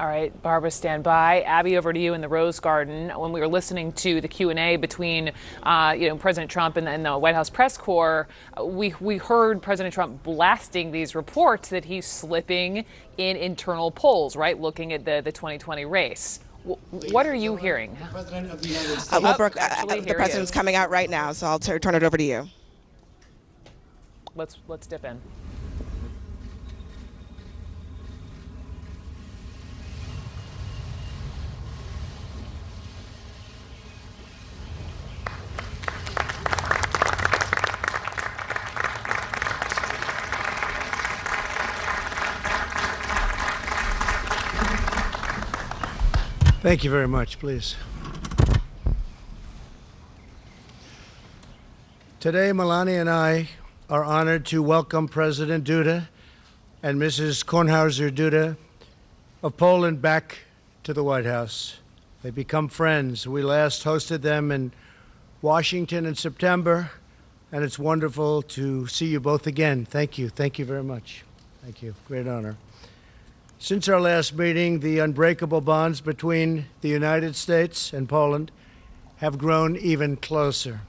All right, Barbara, stand by. Abby, over to you in the Rose Garden. When we were listening to the Q&A between, President Trump and the White House press corps, we heard President Trump blasting these reports that he's slipping in internal polls, right, looking at the 2020 race. What are you hearing? The President of the United States. Brooke, the President's coming out right now, so I'll turn it over to you. Let's dip in. Thank you very much, please. Today, Melania and I are honored to welcome President Duda and Mrs. Kornhauser-Duda of Poland back to the White House. They've become friends. We last hosted them in Washington in September, and it's wonderful to see you both again. Thank you. Thank you very much. Thank you. Great honor. Since our last meeting, the unbreakable bonds between the United States and Poland have grown even closer.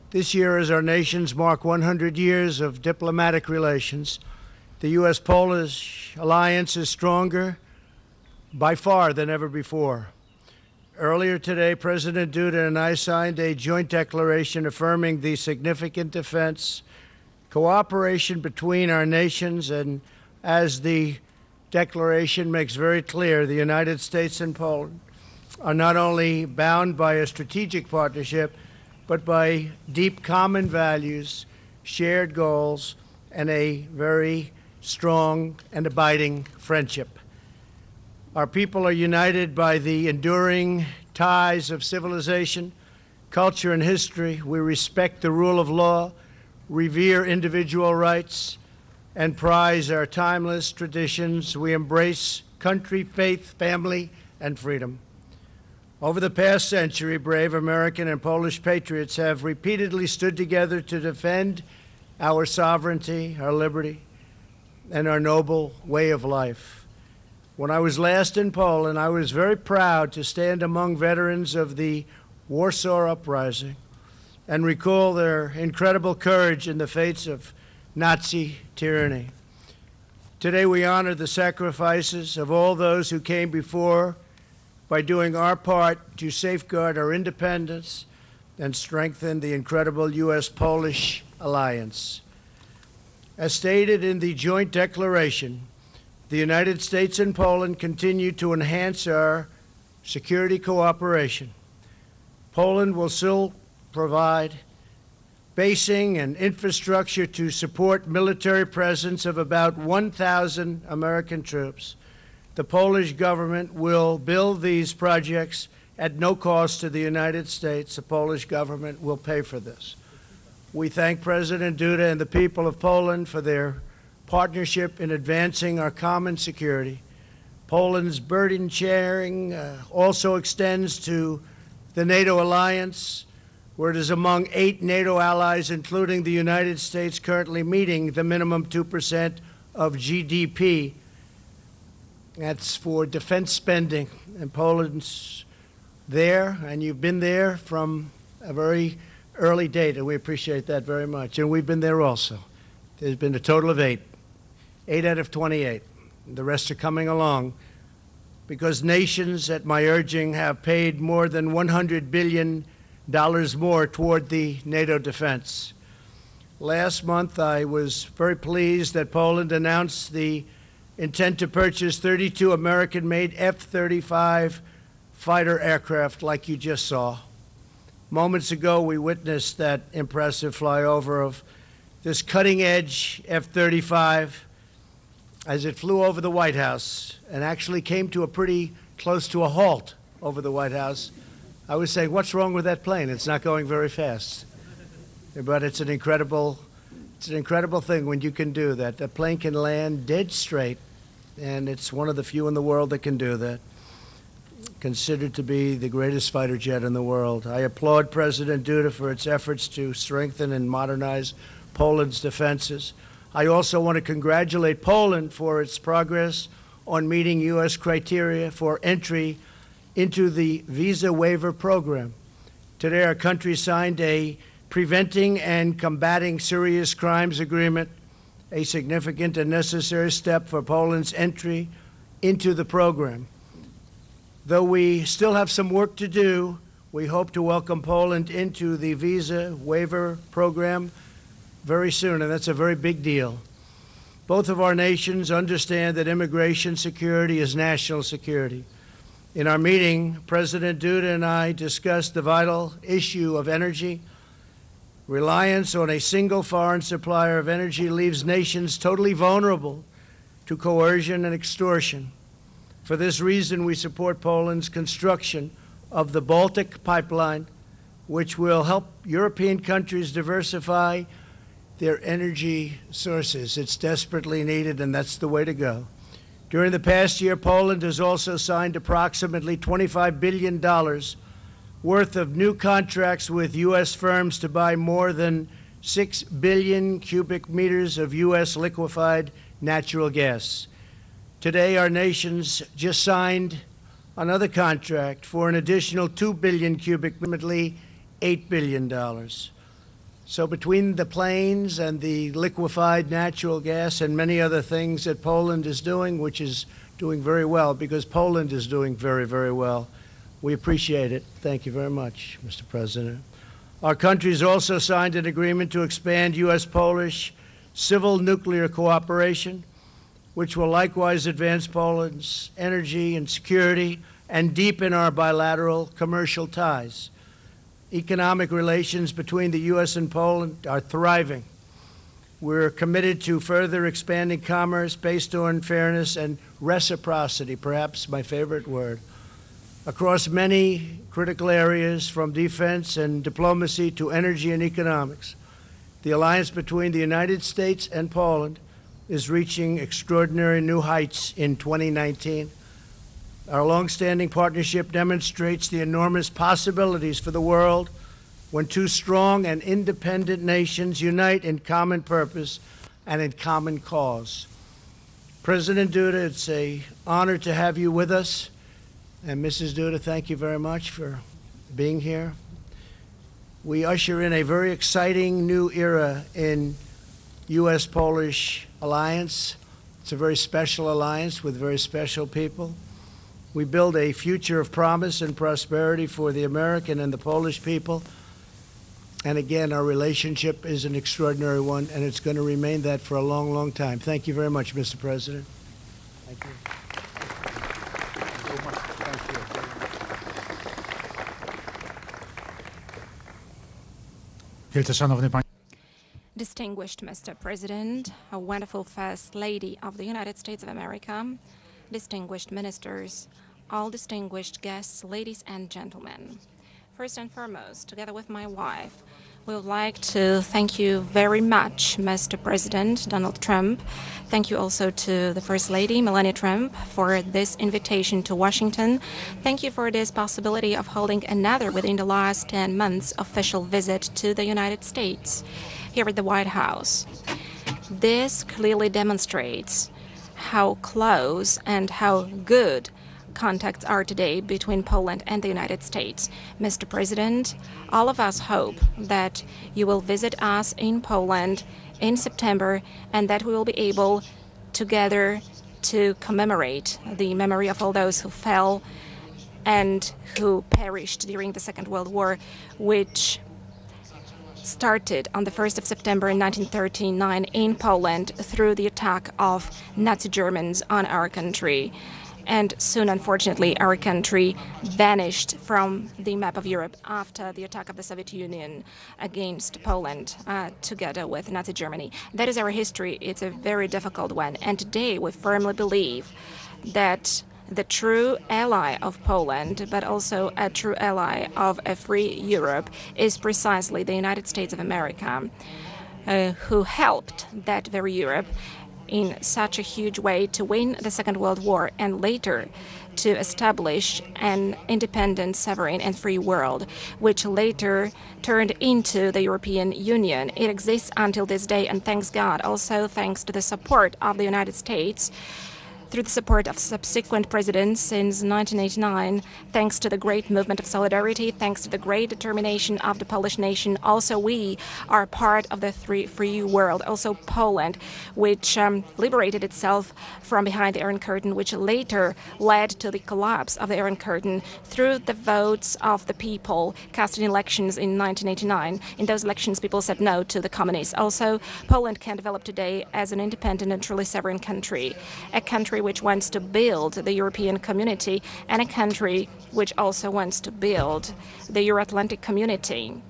This year, as our nations mark 100 years of diplomatic relations, the U.S.-Polish alliance is stronger by far than ever before. Earlier today, President Duda and I signed a joint declaration affirming the significant defense cooperation between our nations, and as the declaration makes very clear, the United States and Poland are not only bound by a strategic partnership, but by deep common values, shared goals, and a very strong and abiding friendship. Our people are united by the enduring ties of civilization, culture, and history. We respect the rule of law, revere individual rights, and prize our timeless traditions. We embrace country, faith, family, and freedom. Over the past century, brave American and Polish patriots have repeatedly stood together to defend our sovereignty, our liberty, and our noble way of life. When I was last in Poland, I was very proud to stand among veterans of the Warsaw Uprising and recall their incredible courage in the face of Nazi tyranny. Today we honor the sacrifices of all those who came before by doing our part to safeguard our independence and strengthen the incredible U.S.-Polish alliance. As stated in the joint declaration, the United States and Poland continue to enhance our security cooperation. Poland will still provide basing and infrastructure to support military presence of about 1,000 American troops. The Polish government will build these projects at no cost to the United States. The Polish government will pay for this. We thank President Duda and the people of Poland for their partnership in advancing our common security. Poland's burden sharing also extends to the NATO alliance, where it is among 8 NATO allies, including the United States, currently meeting the minimum 2% of GDP. That's for defense spending. And Poland's there, and you've been there from a very early date, and we appreciate that very much. And we've been there also. There's been a total of 8 out of 28. The rest are coming along because nations, at my urging, have paid more than $100 billion more toward the NATO defense. Last month, I was very pleased that Poland announced the intent to purchase 32 American-made F-35 fighter aircraft like you just saw. Moments ago, we witnessed that impressive flyover of this cutting-edge F-35 as it flew over the White House and actually came to a pretty close to a halt over the White House. I was saying, what's wrong with that plane? It's not going very fast. But it's an incredible thing when you can do that. The plane can land dead straight, and it's one of the few in the world that can do that. Considered to be the greatest fighter jet in the world. I applaud President Duda for its efforts to strengthen and modernize Poland's defenses. I also want to congratulate Poland for its progress on meeting U.S. criteria for entry into the visa waiver program. Today, our country signed a Preventing and Combating Serious Crimes Agreement, a significant and necessary step for Poland's entry into the program. Though we still have some work to do, we hope to welcome Poland into the visa waiver program very soon, and that's a very big deal. Both of our nations understand that immigration security is national security. In our meeting, President Duda and I discussed the vital issue of energy. Reliance on a single foreign supplier of energy leaves nations totally vulnerable to coercion and extortion. For this reason, we support Poland's construction of the Baltic pipeline, which will help European countries diversify their energy sources. It's desperately needed, and that's the way to go. During the past year, Poland has also signed approximately $25 billion worth of new contracts with U.S. firms to buy more than 6 billion cubic meters of U.S. liquefied natural gas. Today, our nations just signed another contract for an additional 2 billion cubic meters, $8 billion. So between the planes and the liquefied natural gas and many other things that Poland is doing, which is doing very well, because Poland is doing very, very well, we appreciate it. Thank you very much, Mr. President. Our countries also signed an agreement to expand U.S.-Polish civil nuclear cooperation, which will likewise advance Poland's energy and security and deepen our bilateral commercial ties. Economic relations between the U.S. and Poland are thriving. We're committed to further expanding commerce based on fairness and reciprocity, perhaps my favorite word, across many critical areas, from defense and diplomacy to energy and economics. The alliance between the United States and Poland is reaching extraordinary new heights in 2019. Our longstanding partnership demonstrates the enormous possibilities for the world when two strong and independent nations unite in common purpose and in common cause. President Duda, it's an honor to have you with us. And Mrs. Duda, thank you very much for being here. We usher in a very exciting new era in U.S.-Polish alliance. It's a very special alliance with very special people. We build a future of promise and prosperity for the American and the Polish people. And again, our relationship is an extraordinary one, and it's going to remain that for a long, long time. Thank you very much, Mr. President. Thank you. Wielce szanowny panie. Distinguished Mr. President, a wonderful First Lady of the United States of America, distinguished ministers, all distinguished guests, ladies and gentlemen. First and foremost, together with my wife, we would like to thank you very much, Mr. President Donald Trump. Thank you also to the First Lady, Melania Trump, for this invitation to Washington. Thank you for this possibility of holding another within the last 10 months official visit to the United States here at the White House. This clearly demonstrates how close and how good contacts are today between Poland and the United States. Mr. President, all of us hope that you will visit us in Poland in September and that we will be able together to commemorate the memory of all those who fell and who perished during the Second World War, which started on the 1st of September in 1939 in Poland through the attack of Nazi Germans on our country. And soon, unfortunately, our country vanished from the map of Europe after the attack of the Soviet Union against Poland, together with Nazi Germany. That is our history. It's a very difficult one. And today, we firmly believe that the true ally of Poland, but also a true ally of a free Europe, is precisely the United States of America, who helped that very Europe in such a huge way to win the Second World War and later to establish an independent, sovereign and free world, which later turned into the European Union. It exists until this day, and thanks God, also thanks to the support of the United States, through the support of subsequent presidents since 1989, thanks to the great movement of solidarity, thanks to the great determination of the Polish nation. Also, we are part of the free world. Also, Poland, which liberated itself from behind the Iron Curtain, which later led to the collapse of the Iron Curtain through the votes of the people cast in elections in 1989. In those elections, people said no to the communists. Also, Poland can develop today as an independent and truly sovereign country, a country which wants to build the European community and a country which also wants to build the Euro-Atlantic community.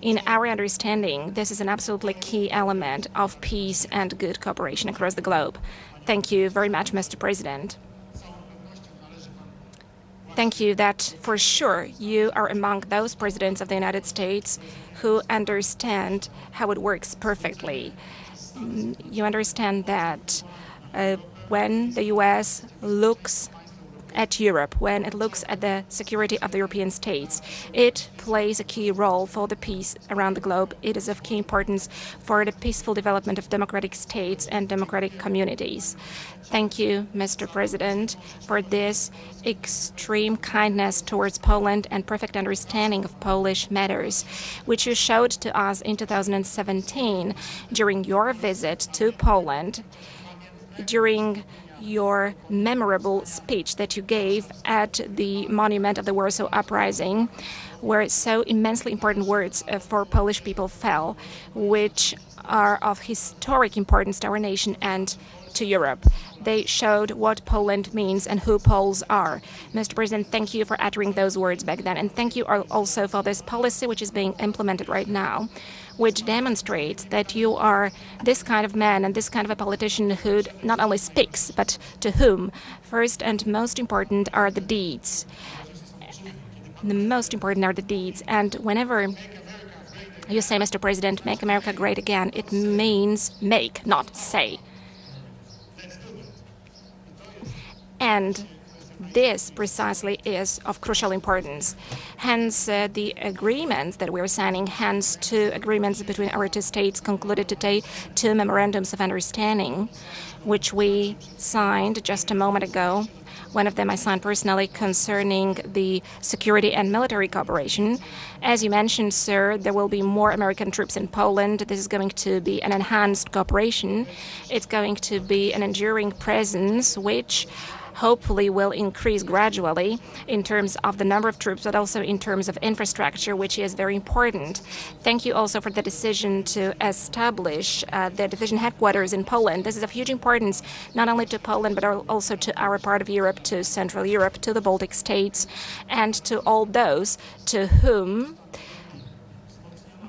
In our understanding, this is an absolutely key element of peace and good cooperation across the globe. Thank you very much, Mr. President. Thank you that, for sure, you are among those presidents of the United States who understand how it works perfectly. You understand that when the U.S. looks at Europe, when it looks at the security of the European states, it plays a key role for the peace around the globe. It is of key importance for the peaceful development of democratic states and democratic communities. Thank you, Mr. President, for this extreme kindness towards Poland and perfect understanding of Polish matters, which you showed to us in 2017 during your visit to Poland, during your memorable speech that you gave at the monument of the Warsaw Uprising, where so immensely important words for Polish people fell, which are of historic importance to our nation and to Europe. They showed what Poland means and who Poles are. Mr. President, thank you for uttering those words back then, and thank you also for this policy which is being implemented right now, which demonstrates that you are this kind of man and this kind of a politician who not only speaks, but to whom first and most important are the deeds. The most important are the deeds. And whenever you say, Mr. President, make America great again, it means make, not say. And this precisely is of crucial importance. Hence, the agreements that we're signing, hence two agreements between our two states concluded today, two memorandums of understanding, which we signed just a moment ago. One of them I signed personally concerning the security and military cooperation. As you mentioned, sir, there will be more American troops in Poland. This is going to be an enhanced cooperation. It's going to be an enduring presence, which hopefully will increase gradually in terms of the number of troops, but also in terms of infrastructure, which is very important. Thank you also for the decision to establish the division headquarters in Poland. This is of huge importance, not only to Poland, but also to our part of Europe, to Central Europe, to the Baltic states, and to all those to whom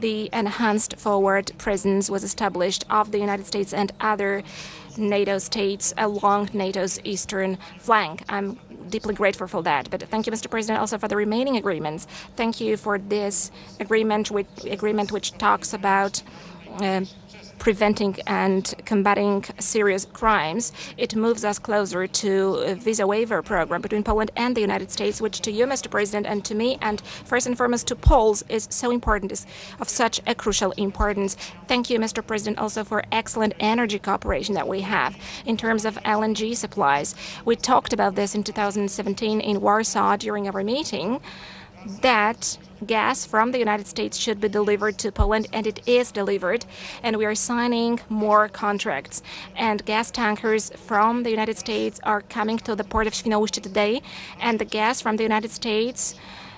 the enhanced forward presence was established of the United States and other NATO states along NATO's eastern flank. I'm deeply grateful for that. But thank you, Mr. President, also for the remaining agreements. Thank you for this agreement which talks about preventing and combating serious crimes. It moves us closer to a visa waiver program between Poland and the United States, which to you, Mr. President, and to me, and first and foremost to Poles, is so important, is of such a crucial importance. Thank you, Mr. President, also for excellent energy cooperation that we have in terms of LNG supplies. We talked about this in 2017 in Warsaw during our meeting, that gas from the United States should be delivered to Poland, and it is delivered, and we are signing more contracts. And gas tankers from the United States are coming to the port of Świnoujście today, and the gas from the United States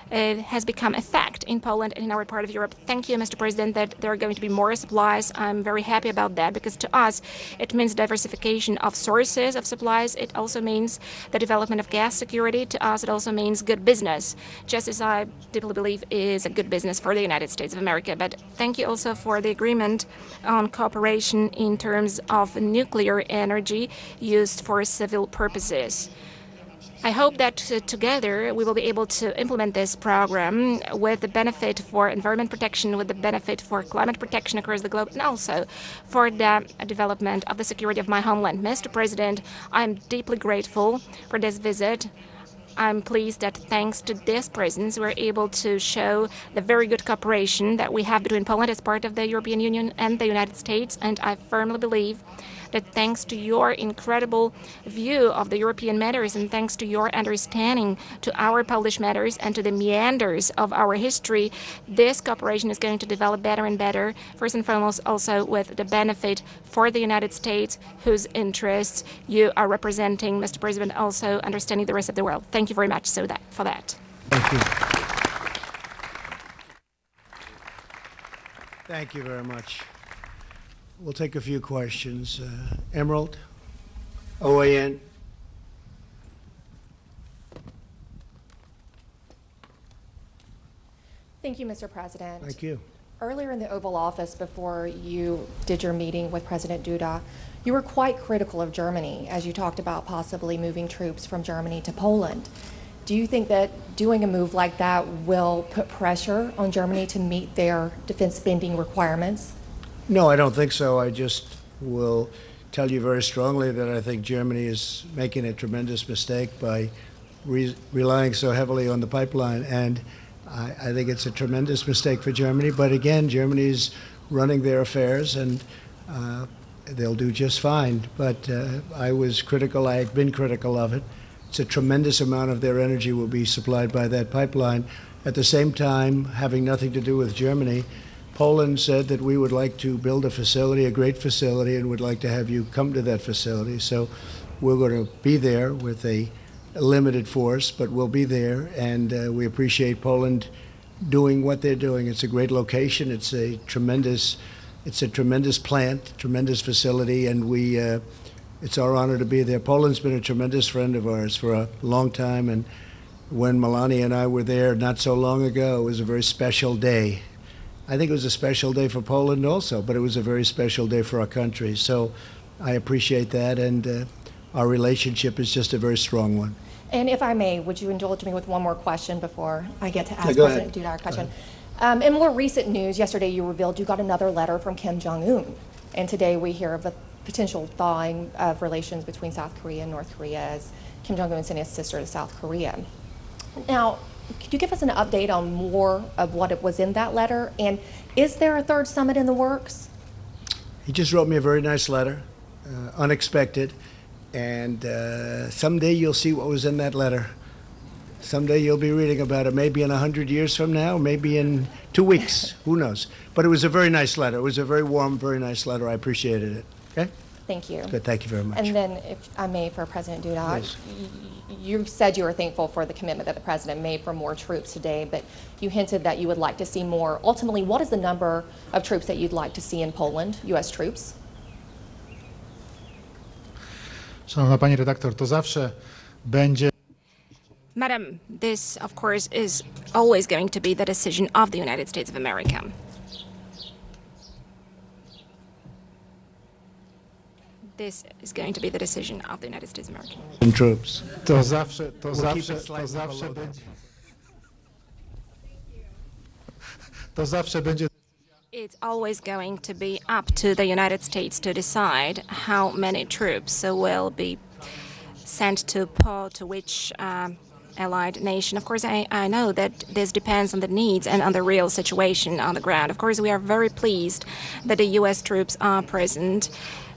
has become a fact in Poland and in our part of Europe. Thank you, Mr. President, that there are going to be more supplies. I'm very happy about that, because to us it means diversification of sources of supplies. It also means the development of gas security. To us it also means good business, just as I deeply believe is a good business for the United States of America. But thank you also for the agreement on cooperation in terms of nuclear energy used for civil purposes. I hope that together we will be able to implement this program with the benefit for environment protection, with the benefit for climate protection across the globe, and also for the development of the security of my homeland. Mr. President, I'm deeply grateful for this visit. I'm pleased that thanks to this presence, we're able to show the very good cooperation that we have between Poland as part of the European Union and the United States, and I firmly believe that thanks to your incredible view of the European matters and thanks to your understanding to our Polish matters and to the meanders of our history, this cooperation is going to develop better and better, first and foremost also with the benefit for the United States, whose interests you are representing, Mr. President, also understanding the rest of the world. Thank you very much for that. Thank you. Thank you very much. We'll take a few questions. Emerald, OAN. Thank you, Mr. President. Thank you. Earlier in the Oval Office, before you did your meeting with President Duda, you were quite critical of Germany as you talked about possibly moving troops from Germany to Poland. Do you think that doing a move like that will put pressure on Germany to meet their defense spending requirements? No, I don't think so. I just will tell you very strongly that I think Germany is making a tremendous mistake by relying so heavily on the pipeline. And I think it's a tremendous mistake for Germany. But again, Germany is running their affairs, and they'll do just fine. But I was critical. I had been critical of it. It's a tremendous amount of their energy will be supplied by that pipeline. At the same time, having nothing to do with Germany, Poland said that we would like to build a facility, a great facility, and would like to have you come to that facility. So we're going to be there with a limited force, but we'll be there, and we appreciate Poland doing what they're doing. It's a great location. It's a tremendous plant, tremendous facility, and it's our honor to be there. Poland's been a tremendous friend of ours for a long time, and when Melania and I were there not so long ago, it was a very special day. I think it was a special day for Poland also, but it was a very special day for our country. So I appreciate that, and our relationship is just a very strong one. And if I may, would you indulge me with one more question before I get to ask go President ahead. Duda our question? In more recent news, yesterday you revealed you got another letter from Kim Jong-un, and today we hear of a potential thawing of relations between South Korea and North Korea as Kim Jong-un sent his sister to South Korea. Now, could you give us an update on more of what it was in that letter? And is there a third summit in the works? He just wrote me a very nice letter, unexpected, and someday you'll see what was in that letter. Someday you'll be reading about it, maybe in 100 years from now, maybe in 2 weeks, who knows. But it was a very nice letter. It was a very warm, very nice letter. I appreciated it. Okay? Thank you. Good, thank you very much. And then, if I may, for President Duda, Yes. you said you were thankful for the commitment that the President made for more troops today, but you hinted that you would like to see more. Ultimately, what is the number of troops that you'd like to see in Poland, U.S. troops? Szanowna Pani Redaktor, to zawsze będzie... Madam, this, of course, is always going to be the decision of the United States of America. This is going to be the decision of the United States of America. And troops. To zawsze będzie... To zawsze będzie... It's always going to be up to the United States to decide how many troops will be sent to which allied nation. Of course, I know that this depends on the needs and on the real situation on the ground. Of course, we are very pleased that the U.S. troops are present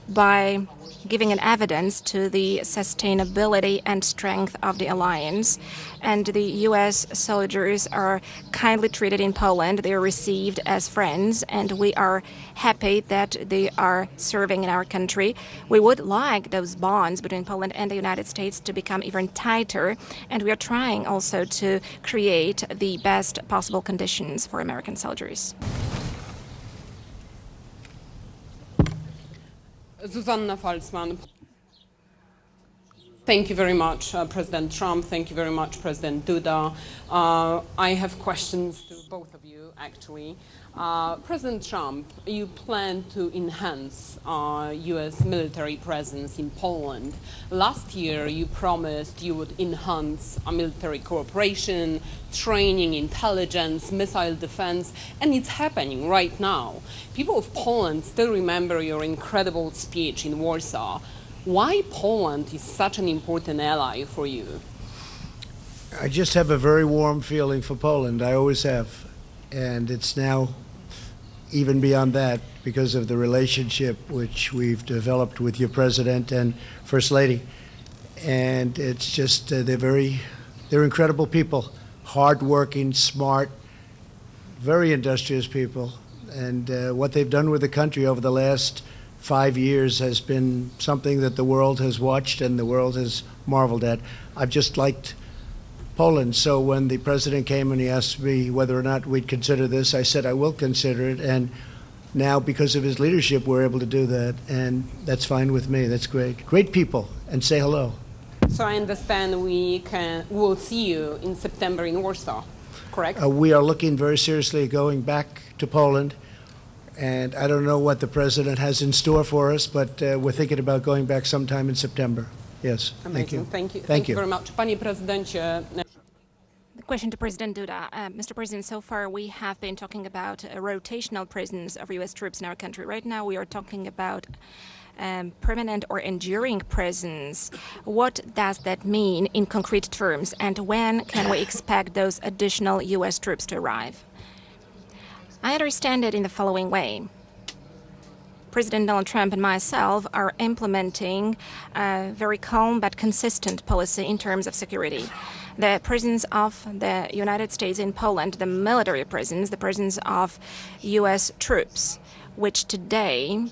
by giving an evidence to the sustainability and strength of the alliance. And the U.S. soldiers are kindly treated in Poland. They are received as friends, and we are happy that they are serving in our country. We would like those bonds between Poland and the United States to become even tighter, and we are trying also to create the best possible conditions for American soldiers. Zuzanna Falzman. Thank you very much, President Trump. Thank you very much, President Duda. I have questions to both of you, actually. President Trump, you plan to enhance U.S. military presence in Poland. Last year, you promised you would enhance military cooperation, training, intelligence, missile defense, and it's happening right now. People of Poland still remember your incredible speech in Warsaw. Why Poland is such an important ally for you? I just have a very warm feeling for Poland. I always have. And it's now even beyond that, because of the relationship which we've developed with your president and First Lady. And it's just, they're incredible people, hardworking, smart, very industrious people. And what they've done with the country over the last 5 years has been something that the world has watched and the world has marveled at. I've just liked Poland. So when the president came and he asked me whether or not we'd consider this, I said I will consider it. And now, because of his leadership, we're able to do that. And that's fine with me. That's great. Great people. And say hello. So I understand we'll see you in September in Warsaw, correct? We are looking very seriously at going back to Poland. And I don't know what the president has in store for us, but we're thinking about going back sometime in September. Yes. Amazing. Thank you. Thank you. Thank you very much. Panie prezydencie. The question to President Duda. Mr. President, so far we have been talking about rotational presence of U.S. troops in our country. Right now we are talking about permanent or enduring presence. What does that mean in concrete terms, and when can we expect those additional U.S. troops to arrive? I understand it in the following way. President Donald Trump and myself are implementing a very calm but consistent policy in terms of security. The presence of the United States in Poland, the military presence, the presence of U.S. troops, which today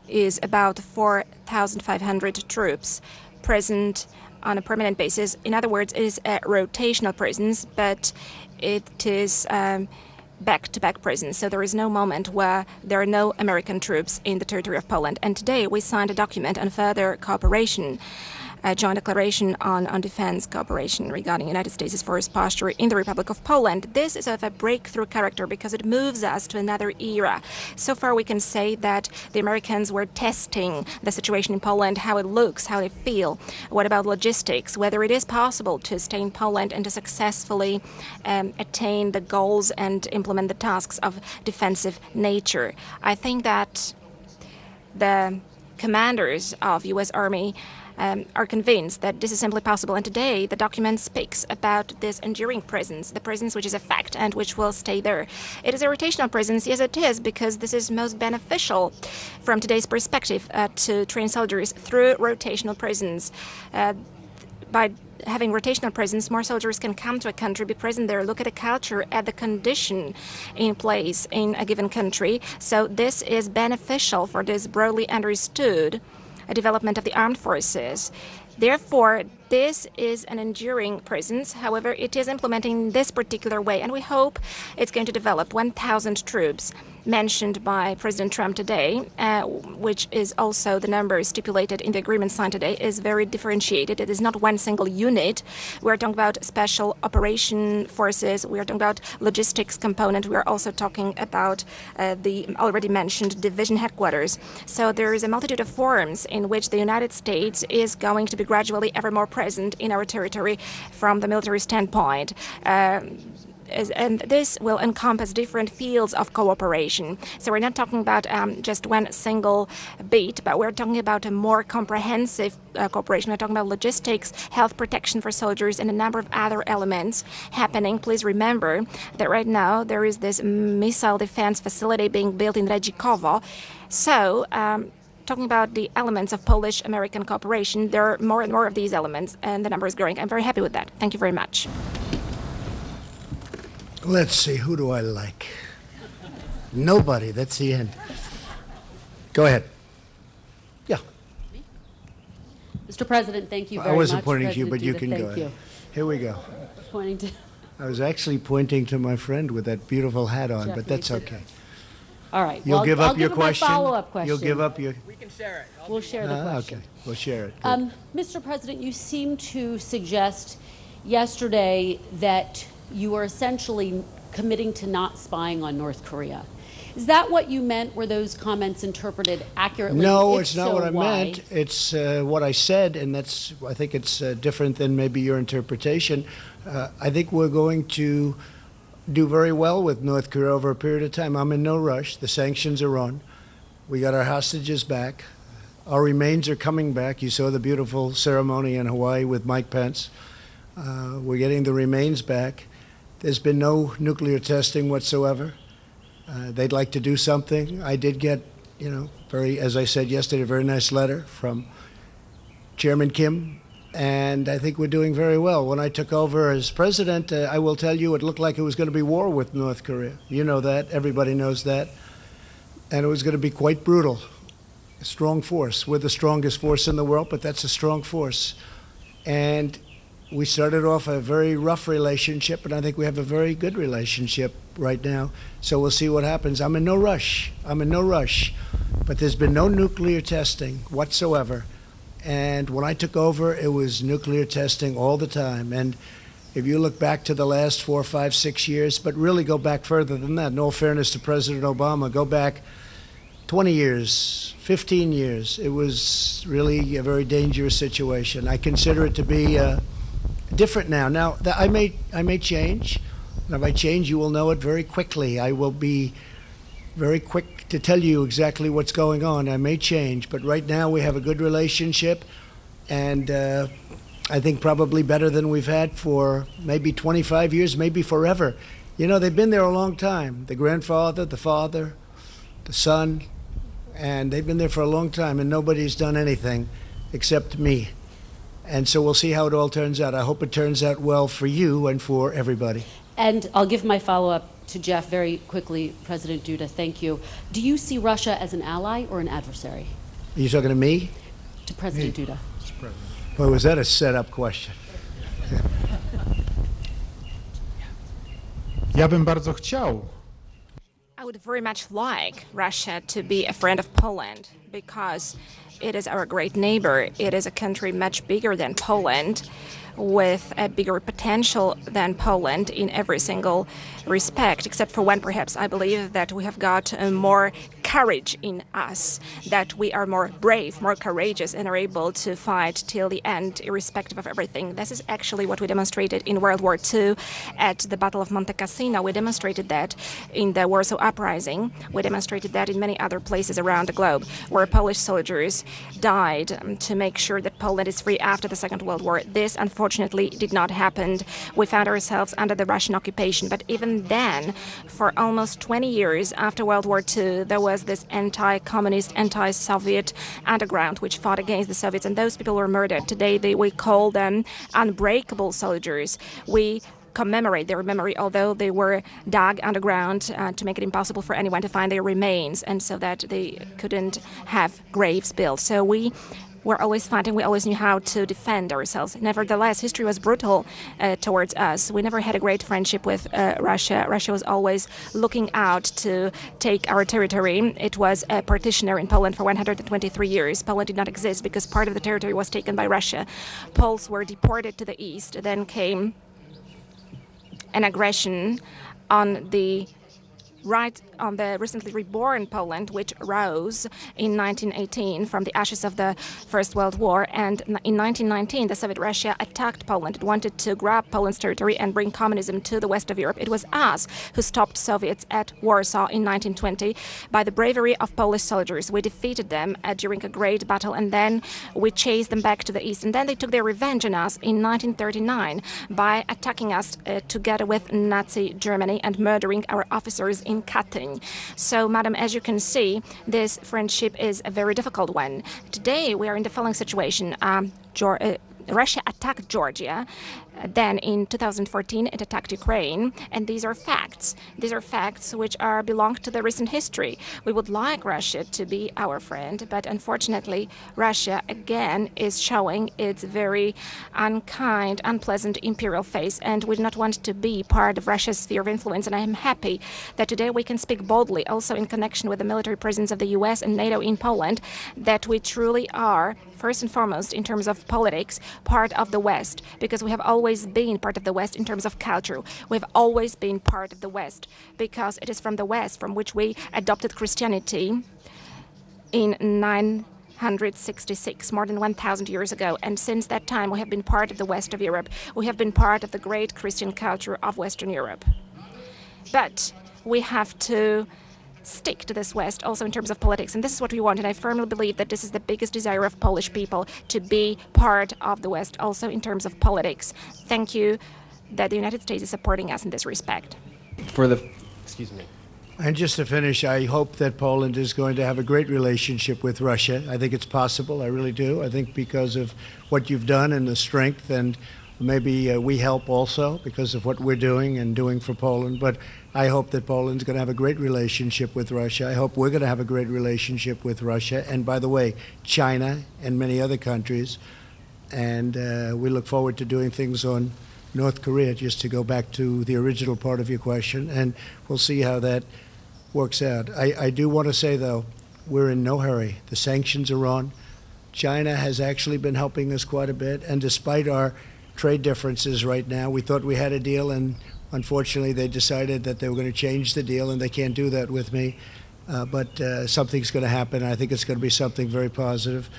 is about 4,500 troops present on a permanent basis. In other words, it is a rotational presence, but it is back-to-back presence. So there is no moment where there are no American troops in the territory of Poland. And today we signed a document on further cooperation, a joint declaration on defense cooperation regarding United States' force posture in the Republic of Poland. This is of a breakthrough character because it moves us to another era. So far we can say that the Americans were testing the situation in Poland, how it looks, how they feel. What about logistics, whether it is possible to stay in Poland and to successfully attain the goals and implement the tasks of defensive nature. I think that the commanders of U.S. Army are convinced that this is simply possible. And today, the document speaks about this enduring presence, the presence which is a fact and which will stay there. It is a rotational presence, yes it is, because this is most beneficial from today's perspective to train soldiers through rotational presence. By having rotational presence, more soldiers can come to a country, be present there, look at the culture, at the condition in place in a given country. So this is beneficial for this broadly understood development of the armed forces. Therefore, this is an enduring presence. However, it is implementing this particular way, and we hope it's going to develop 1,000 troops mentioned by President Trump today, which is also the number stipulated in the agreement signed today, is very differentiated. It is not one single unit. We're talking about special operation forces. We're talking about logistics component. We're also talking about the already mentioned division headquarters. So there is a multitude of forms in which the United States is going to be gradually ever more present in our territory from the military standpoint. And this will encompass different fields of cooperation. So we're not talking about just one single beat, but we're talking about a more comprehensive cooperation. We're talking about logistics, health protection for soldiers, and a number of other elements happening. Please remember that right now there is this missile defense facility being built in Redzikowo. So talking about the elements of Polish-American cooperation, there are more and more of these elements, and the number is growing. I'm very happy with that. Thank you very much. Let's see, who do I like? Nobody, that's the end. Go ahead. Yeah. Mr. President, thank you very much. I wasn't pointing to you, but you Duda, can go thank you. ahead. Here we go. Pointing to I was actually pointing to my friend with that beautiful hat on, Jeff but that's Mason. okay. All right. You'll well, give I'll up your give him my question? follow-up question. You'll give up your... We can share it. We'll share the question. Okay, we'll share it. Good. Mr. President, you seemed to suggest yesterday that you are essentially committing to not spying on North Korea. Is that what you meant? Were those comments interpreted accurately? No, If it's not so, what I why? meant. It's what I said, and that's. I think it's different than maybe your interpretation. I think we're going to do very well with North Korea over a period of time. I'm in no rush. The sanctions are on. We got our hostages back. Our remains are coming back. You saw the beautiful ceremony in Hawaii with Mike Pence. We're getting the remains back. There's been no nuclear testing whatsoever. They'd like to do something. I did get, as I said yesterday, a very nice letter from Chairman Kim, and I think we're doing very well. When I took over as president, I will tell you, it looked like it was going to be war with North Korea. You know that. Everybody knows that. And it was going to be quite brutal. A strong force. We're the strongest force in the world, but that's a strong force. And we started off a very rough relationship, and I think we have a very good relationship right now. So we'll see what happens. I'm in no rush. But there's been no nuclear testing whatsoever. And when I took over, it was nuclear testing all the time. And if you look back to the last 4, 5, 6 years, but really go back further than that, in all fairness to President Obama, go back 20 years, 15 years, it was really a very dangerous situation. I consider it to be different now. Now, I may change. And if I change, you will know it very quickly. I will be very quick to tell you exactly what's going on. I may change, but right now we have a good relationship, and I think probably better than we've had for maybe 25 years, maybe forever. They've been there a long time. The grandfather, the father, the son, and they've been there for a long time, and nobody's done anything except me. And so we'll see how it all turns out. I hope it turns out well for you and for everybody. And I'll give my follow-up to Jeff very quickly. President Duda, thank you. Do you see Russia as an ally or an adversary? Are you talking to me? To President Duda. Boy, was that a set-up question? Ja bym bardzo chciał. I would very much like Russia to be a friend of Poland because it is our great neighbor. It is a country much bigger than Poland, with a bigger potential than Poland in every single respect, except for one, perhaps. I believe that we have got more courage in us, that we are more brave, more courageous, and are able to fight till the end, irrespective of everything. This is actually what we demonstrated in World War II at the Battle of Monte Cassino. We demonstrated that in the Warsaw Uprising. We demonstrated that in many other places around the globe, where Polish soldiers died to make sure that Poland is free after the Second World War. This, unfortunately, did not happen. We found ourselves under the Russian occupation. But even then, for almost 20 years after World War II, there was this anti-communist, anti-Soviet underground which fought against the Soviets, and those people were murdered. Today, we call them unbreakable soldiers. We commemorate their memory, although they were dug underground to make it impossible for anyone to find their remains, and so that they couldn't have graves built. So we're always fighting. We always knew how to defend ourselves. Nevertheless, history was brutal towards us. We never had a great friendship with Russia. Russia was always looking out to take our territory. It was a partitioner in Poland for 123 years. Poland did not exist because part of the territory was taken by Russia. Poles were deported to the east. Then came an aggression on the recently reborn Poland, which rose in 1918 from the ashes of the First World War. And in 1919, the Soviet Russia attacked Poland. It wanted to grab Poland's territory and bring communism to the west of Europe. It was us who stopped Soviets at Warsaw in 1920 by the bravery of Polish soldiers. We defeated them during a great battle, and then we chased them back to the east. And then they took their revenge on us in 1939 by attacking us together with Nazi Germany and murdering our officers in Katyn. So, madam, as you can see, this friendship is a very difficult one. Today, we are in the following situation. Russia attacked Georgia. Then in 2014, it attacked Ukraine, and these are facts. These are facts which belong to the recent history. We would like Russia to be our friend, but unfortunately, Russia again is showing its very unkind, unpleasant imperial face, and we do not want to be part of Russia's sphere of influence. And I am happy that today we can speak boldly, also in connection with the military presence of the U.S. and NATO in Poland, that we truly are, first and foremost, in terms of politics, part of the West, because we have always been part of the West in terms of culture. We've always been part of the West because it is from the West from which we adopted Christianity in 966, more than 1,000 years ago. And since that time, we have been part of the West of Europe. We have been part of the great Christian culture of Western Europe. But we have to stick to this West also in terms of politics, and this is what we want, and I firmly believe that this is the biggest desire of Polish people, to be part of the West also in terms of politics. Thank you that the United States is supporting us in this respect. Excuse me. And just to finish, I hope that Poland is going to have a great relationship with Russia. I think it's possible. I really do. I think because of what you've done and the strength, and maybe we help also because of what we're doing and doing for Poland. But I hope that Poland's going to have a great relationship with Russia. I hope we're going to have a great relationship with Russia. And by the way, China and many other countries. And we look forward to doing things on North Korea, just to go back to the original part of your question. And we'll see how that works out. I do want to say, though, we're in no hurry. The sanctions are on. China has actually been helping us quite a bit. And despite our trade differences right now, we thought we had a deal, and unfortunately they decided that they were going to change the deal, and they can't do that with me. But something's going to happen. I think it's going to be something very positive.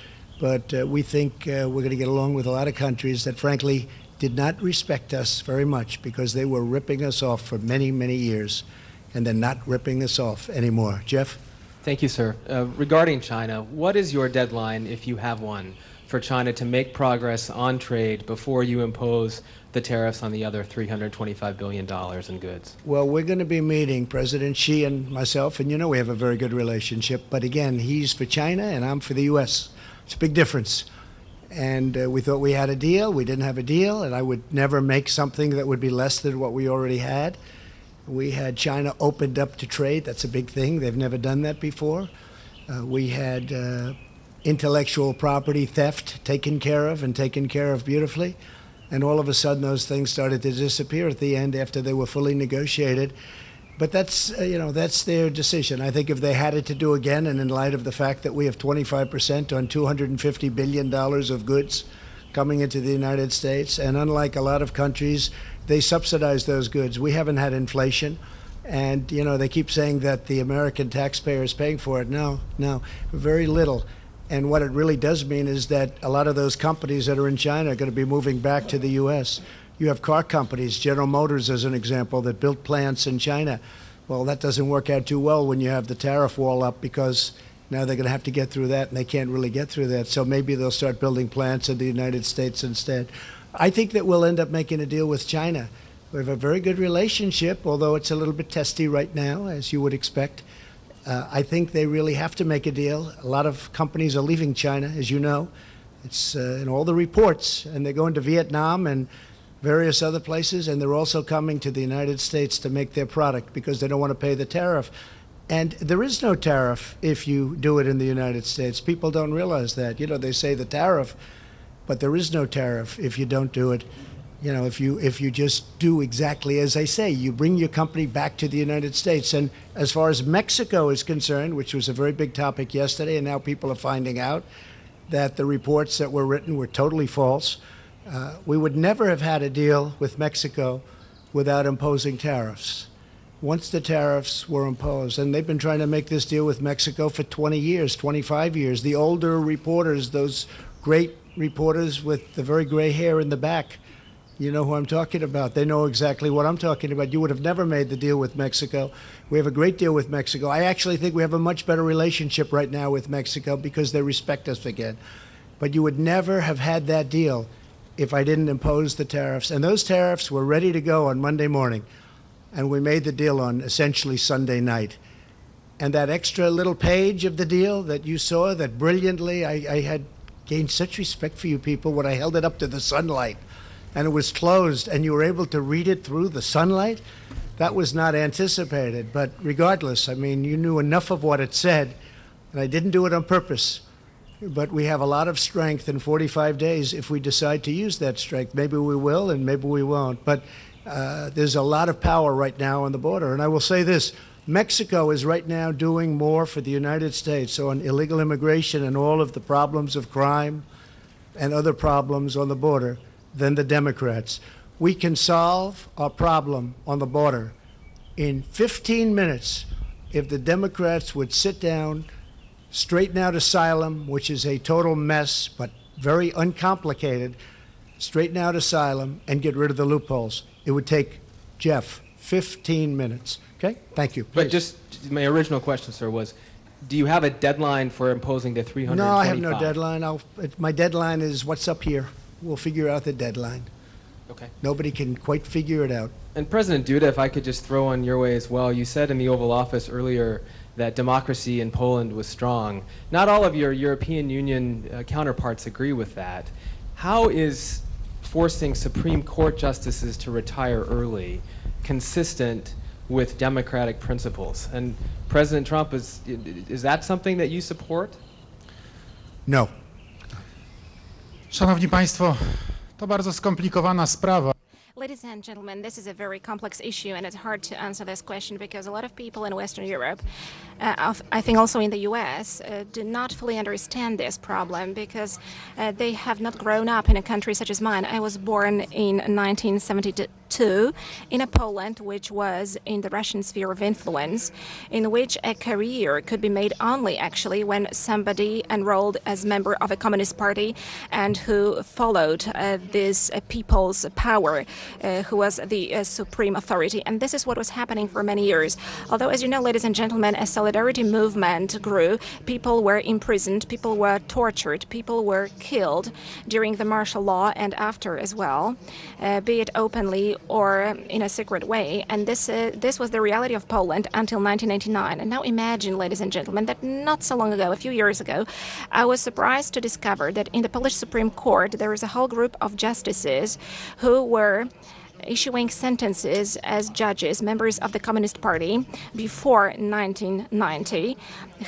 But we think we're going to get along with a lot of countries that, frankly, did not respect us very much because they were ripping us off for many, many years. And they're not ripping us off anymore. Jeff? Thank you, sir. Regarding China, what is your deadline, if you have one, for China to make progress on trade before you impose the tariffs on the other $325 billion in goods? Well, we're going to be meeting President Xi and myself, and you know we have a very good relationship. But again, he's for China and I'm for the U.S. It's a big difference. And we thought we had a deal. We didn't have a deal, and I would never make something that would be less than what we already had. We had China opened up to trade. That's a big thing. They've never done that before. We had intellectual property theft taken care of, and taken care of beautifully. And all of a sudden, those things started to disappear at the end after they were fully negotiated. But that's, that's their decision. I think if they had it to do again, and in light of the fact that we have 25% on $250 billion of goods coming into the United States, and unlike a lot of countries, they subsidize those goods. We haven't had inflation. And, they keep saying that the American taxpayer is paying for it. No, very little. And what it really does mean is that a lot of those companies that are in China are going to be moving back to the U.S. You have car companies, General Motors as an example, that built plants in China. Well, that doesn't work out too well when you have the tariff wall up, because now they're going to have to get through that, and they can't really get through that. So maybe they'll start building plants in the United States instead. I think that we'll end up making a deal with China. We have a very good relationship, although it's a little bit testy right now, as you would expect. I think they really have to make a deal. A lot of companies are leaving China, as you know. It's in all the reports, and they're going to Vietnam and various other places, and they're also coming to the United States to make their product because they don't want to pay the tariff. And there is no tariff if you do it in the United States. People don't realize that. They say the tariff, but there is no tariff if you don't do it. If you just do exactly as I say, you bring your company back to the United States. And as far as Mexico is concerned, which was a very big topic yesterday, and now people are finding out that the reports that were written were totally false. We would never have had a deal with Mexico without imposing tariffs. Once the tariffs were imposed, and they've been trying to make this deal with Mexico for 20 years, 25 years. The older reporters, those great reporters with the very gray hair in the back, you know who I'm talking about. They know exactly what I'm talking about. You would have never made the deal with Mexico. We have a great deal with Mexico. I actually think we have a much better relationship right now with Mexico because they respect us again. But you would never have had that deal if I didn't impose the tariffs. And those tariffs were ready to go on Monday morning. And we made the deal on essentially Sunday night. And that extra little page of the deal that you saw, that brilliantly, I had gained such respect for you people when I held it up to the sunlight and it was closed and you were able to read it through the sunlight. That was not anticipated. But regardless, you knew enough of what it said, and I didn't do it on purpose. But we have a lot of strength in 45 days if we decide to use that strength. Maybe we will and maybe we won't. But there's a lot of power right now on the border. And I will say this, Mexico is right now doing more for the United States on illegal immigration and all of the problems of crime and other problems on the border than the Democrats. We can solve our problem on the border in 15 minutes if the Democrats would sit down, straighten out asylum, which is a total mess, but very uncomplicated, straighten out asylum and get rid of the loopholes. It would take, Jeff, 15 minutes. Okay? Thank you. Please. But just my original question, sir, was, do you have a deadline for imposing the 325? No, I have no deadline. My deadline is what's up here. We'll figure out the deadline. Okay. Nobody can quite figure it out. And President Duda, if I could just throw on your way as well, you said in the Oval Office earlier that democracy in Poland was strong. Not all of your European Union counterparts agree with that. How is forcing Supreme Court justices to retire early consistent with democratic principles? And President Trump, is that something that you support? No. Szanowni Państwo, to bardzo skomplikowana sprawa. Ladies and gentlemen, this is a very complex issue, and it's hard to answer this question because a lot of people in Western Europe, I think also in the US, do not fully understand this problem because they have not grown up in a country such as mine. I was born in 1972 in a Poland which was in the Russian sphere of influence, in which a career could be made only actually when somebody enrolled as member of a communist party and who followed this people's power, who was the supreme authority. And this is what was happening for many years. Although, as you know, ladies and gentlemen, a solidarity movement grew. People were imprisoned, people were tortured, people were killed during the martial law and after as well, be it openly or in a secret way. And this was the reality of Poland until 1989. And now imagine, ladies and gentlemen, that not so long ago, a few years ago, I was surprised to discover that in the Polish Supreme Court there is a whole group of justices who were issuing sentences as judges, members of the Communist Party before 1990,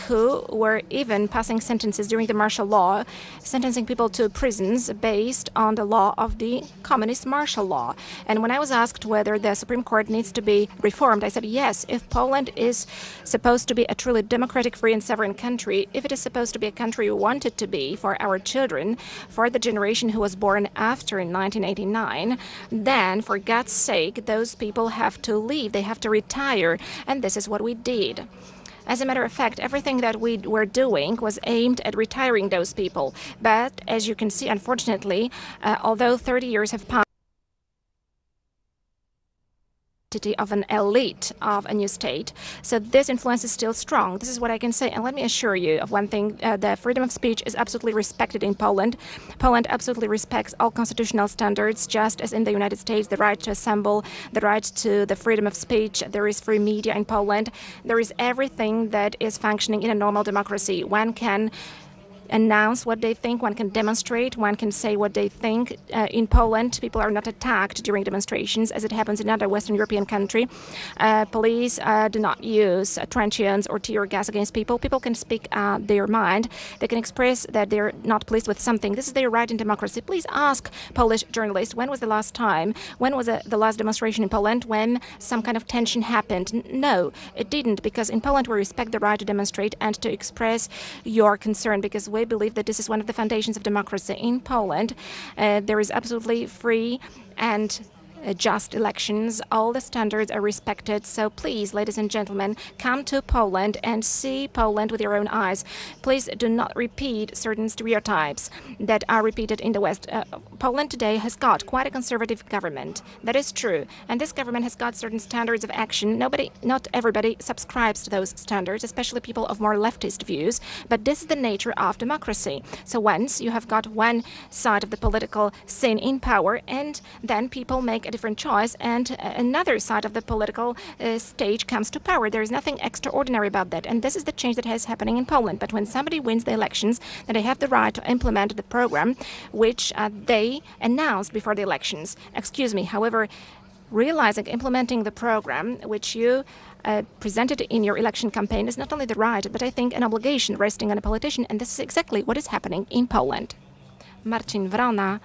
who were even passing sentences during the martial law, sentencing people to prisons based on the law of the communist martial law. And when I was asked whether the Supreme Court needs to be reformed, I said yes, if Poland is supposed to be a truly democratic, free and sovereign country, if it is supposed to be a country we want it to be for our children, for the generation who was born after 1989, then for God's sake, those people have to leave, they have to retire, and this is what we did. As a matter of fact, everything that we were doing was aimed at retiring those people. But as you can see, unfortunately, although 30 years have passed, of an elite of a new state. So this influence is still strong. This is what I can say. And let me assure you of one thing, the freedom of speech is absolutely respected in Poland. Poland absolutely respects all constitutional standards, just as in the United States, the right to assemble, the right to the freedom of speech. There is free media in Poland. There is everything that is functioning in a normal democracy. One can announce what they think, one can demonstrate, one can say what they think. In Poland, people are not attacked during demonstrations as it happens in another Western European country. Police do not use truncheons or tear gas against people. People can speak their mind. They can express that they're not pleased with something. This is their right in democracy. Please ask Polish journalists, when was the last time, when was the last demonstration in Poland when some kind of tension happened? No, it didn't, because in Poland we respect the right to demonstrate and to express your concern, because we believe that this is one of the foundations of democracy. In Poland, there is absolutely free and just elections. All the standards are respected. So please, ladies and gentlemen, come to Poland and see Poland with your own eyes. Please do not repeat certain stereotypes that are repeated in the West. Poland today has got quite a conservative government. That is true. And this government has got certain standards of action. Not everybody subscribes to those standards, especially people of more leftist views. But this is the nature of democracy. So once you have got one side of the political scene in power, and then people make a different choice, and another side of the political stage comes to power. There is nothing extraordinary about that, and this is the change that is happening in Poland. But when somebody wins the elections, then they have the right to implement the program which they announced before the elections. Excuse me. However, realizing implementing the program which you presented in your election campaign is not only the right, but I think an obligation resting on a politician, and this is exactly what is happening in Poland. Marcin Wrona,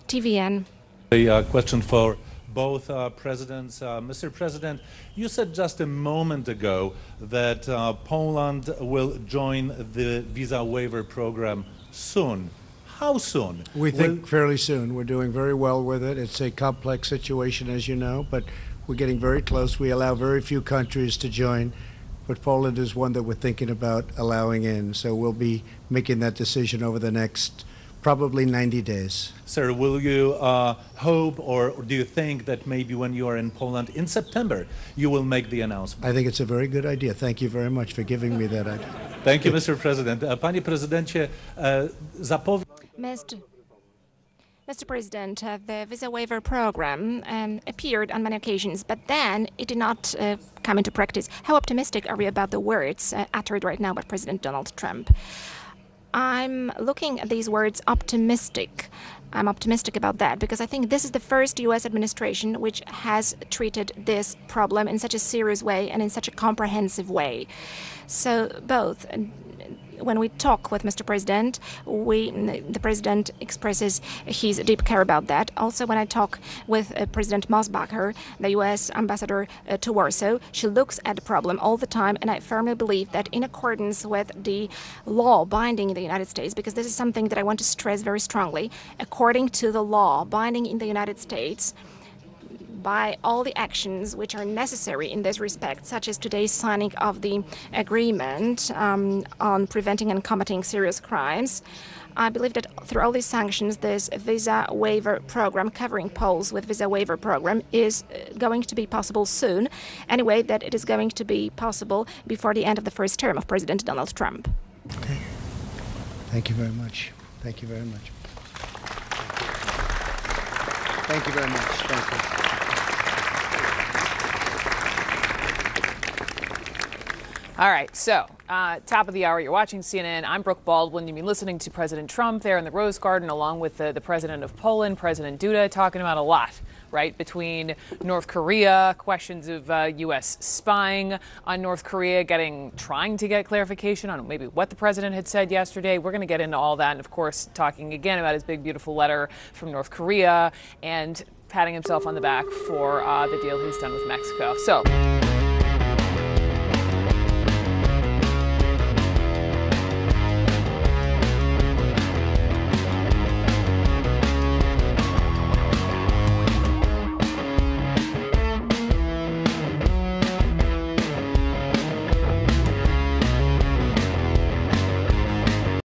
TVN. A question for both presidents. Mr. President, you said just a moment ago that Poland will join the visa waiver program soon. How soon? We think fairly soon. We're doing very well with it. It's a complex situation, as you know, but we're getting very close. We allow very few countries to join, but Poland is one that we're thinking about allowing in. So we'll be making that decision over the next probably 90 days. Sir, will you hope, or do you think that maybe when you are in Poland in September, you will make the announcement? I think it's a very good idea. Thank you very much for giving me that idea. Thank you, Mr. President. Panie prezydencie, Mr. President, the visa waiver program appeared on many occasions, but then it did not come into practice. How optimistic are we about the words uttered right now by President Donald Trump? I'm looking at these words optimistic. I'm optimistic about that because I think this is the first U.S. administration which has treated this problem in such a serious way and in such a comprehensive way. So both, when we talk with Mr. President, the President expresses his deep care about that. Also, when I talk with President Mosbacher, the U.S. ambassador to Warsaw, she looks at the problem all the time, and I firmly believe that in accordance with the law binding in the United States, because this is something that I want to stress very strongly, according to the law binding in the United States, by all the actions which are necessary in this respect, such as today's signing of the agreement on preventing and combating serious crimes. I believe that through all these sanctions, this visa waiver program, covering Poles with visa waiver program, is going to be possible soon. Anyway, that it is going to be possible before the end of the first term of President Donald Trump. Okay. Thank you very much. Thank you very much. Thank you very much. Thank you. All right, so top of the hour, you're watching CNN. I'm Brooke Baldwin. You've been listening to President Trump there in the Rose Garden, along with the president of Poland, President Duda, talking about a lot, right, between North Korea, questions of U.S. spying on North Korea, trying to get clarification on maybe what the president had said yesterday. We're going to get into all that, and of course, talking again about his big, beautiful letter from North Korea and patting himself on the back for the deal he's done with Mexico. So.